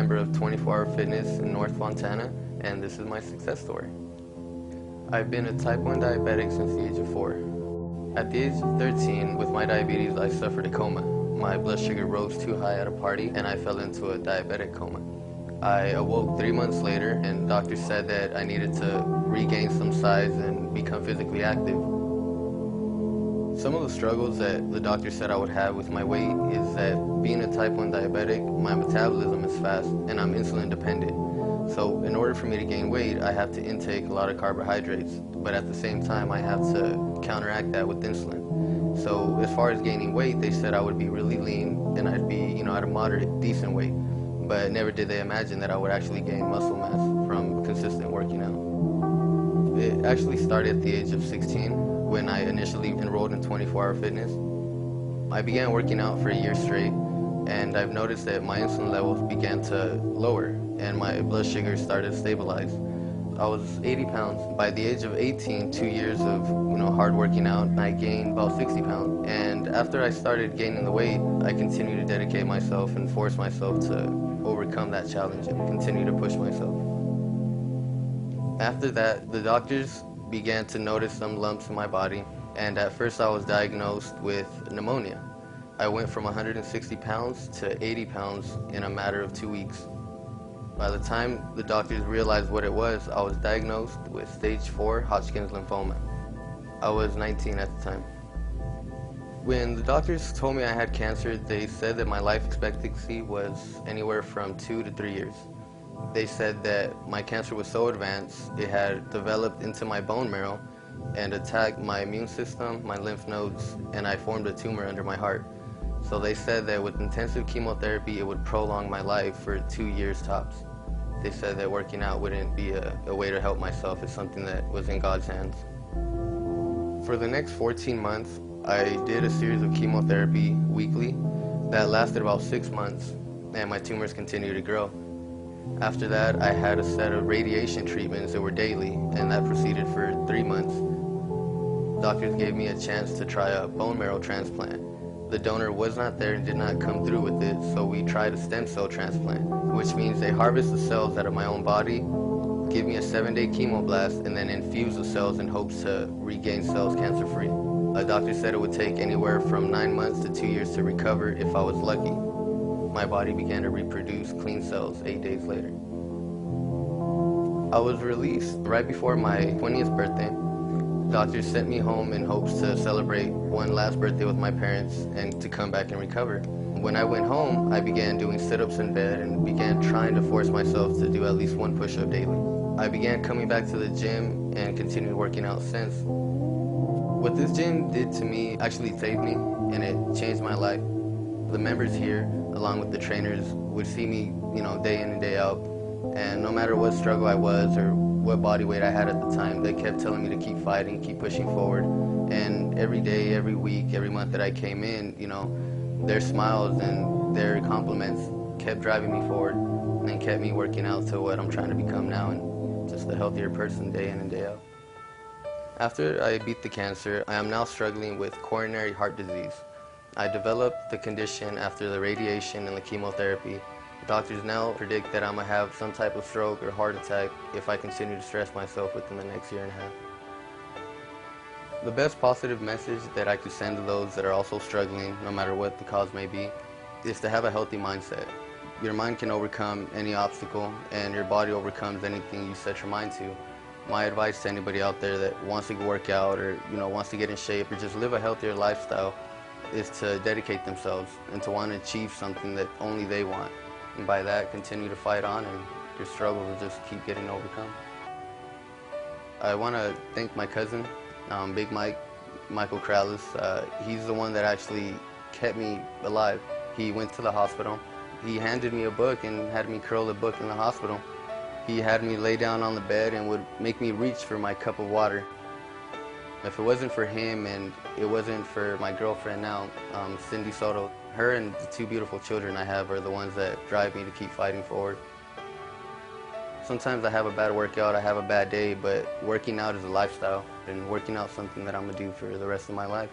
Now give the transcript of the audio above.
member of 24 Hour Fitness in North Fontana, and this is my success story. I've been a type 1 diabetic since the age of 4. At the age of 13, with my diabetes, I suffered a coma. My blood sugar rose too high at a party, and I fell into a diabetic coma. I awoke 3 months later, and doctors said that I needed to regain some size and become physically active. Some of the struggles that the doctor said I would have with my weight is that being a type 1 diabetic, my metabolism is fast and I'm insulin dependent. So in order for me to gain weight, I have to intake a lot of carbohydrates, but at the same time I have to counteract that with insulin. So as far as gaining weight, they said I would be really lean and I'd be, at a moderate, decent weight. But never did they imagine that I would actually gain muscle mass from consistent working out. It actually started at the age of 16. When I initially enrolled in 24 Hour Fitness. I began working out for a year straight, and I've noticed that my insulin levels began to lower and my blood sugar started to stabilize. I was 80 pounds. By the age of 18, 2 years of hard working out, I gained about 60 pounds. And after I started gaining the weight, I continued to dedicate myself and force myself to overcome that challenge and continue to push myself. After that, the doctors began to notice some lumps in my body, and at first I was diagnosed with pneumonia. I went from 160 pounds to 80 pounds in a matter of 2 weeks. By the time the doctors realized what it was, I was diagnosed with stage 4 Hodgkin's lymphoma. I was 19 at the time. When the doctors told me I had cancer, they said that my life expectancy was anywhere from 2 to 3 years. They said that my cancer was so advanced, it had developed into my bone marrow and attacked my immune system, my lymph nodes, and I formed a tumor under my heart. So they said that with intensive chemotherapy, it would prolong my life for 2 years tops. They said that working out wouldn't be a way to help myself. It's something that was in God's hands. For the next 14 months, I did a series of chemotherapy weekly that lasted about 6 months, and my tumors continued to grow. After that, I had a set of radiation treatments that were daily, and that proceeded for 3 months. Doctors gave me a chance to try a bone marrow transplant. The donor was not there and did not come through with it, so we tried a stem cell transplant, which means they harvest the cells out of my own body, give me a 7-day chemoblast, and then infuse the cells in hopes to regain cells cancer-free. A doctor said it would take anywhere from 9 months to 2 years to recover if I was lucky. My body began to reproduce clean cells 8 days later. I was released right before my 20th birthday. Doctors sent me home in hopes to celebrate one last birthday with my parents and to come back and recover. When I went home, I began doing sit-ups in bed and began trying to force myself to do at least 1 push-up daily. I began coming back to the gym and continued working out since. What this gym did to me actually saved me, and it changed my life. The members here, along with the trainers, would see me, day in and day out. And no matter what struggle I was or what body weight I had at the time, they kept telling me to keep fighting, keep pushing forward. And every day, every week, every month that I came in, their smiles and their compliments kept driving me forward and kept me working out to what I'm trying to become now, and just a healthier person day in and day out. After I beat the cancer, I am now struggling with coronary heart disease. I developed the condition after the radiation and the chemotherapy. Doctors now predict that I'm going to have some type of stroke or heart attack if I continue to stress myself within the next year and a half. The best positive message that I could send to those that are also struggling, no matter what the cause may be, is to have a healthy mindset. Your mind can overcome any obstacle, and your body overcomes anything you set your mind to. My advice to anybody out there that wants to work out or wants to get in shape or just live a healthier lifestyle is to dedicate themselves and to want to achieve something that only they want. And by that, continue to fight on, and your struggles will just keep getting overcome. I want to thank my cousin, Big Mike, Michael Corrales. He's the one that actually kept me alive. He went to the hospital. He handed me a book and had me curl the book in the hospital. He had me lay down on the bed and would make me reach for my cup of water. If it wasn't for him and it wasn't for my girlfriend now, Cindy Soto, her and the 2 beautiful children I have are the ones that drive me to keep fighting forward. Sometimes I have a bad workout, I have a bad day, but working out is a lifestyle, and working out is something that I'm going to do for the rest of my life.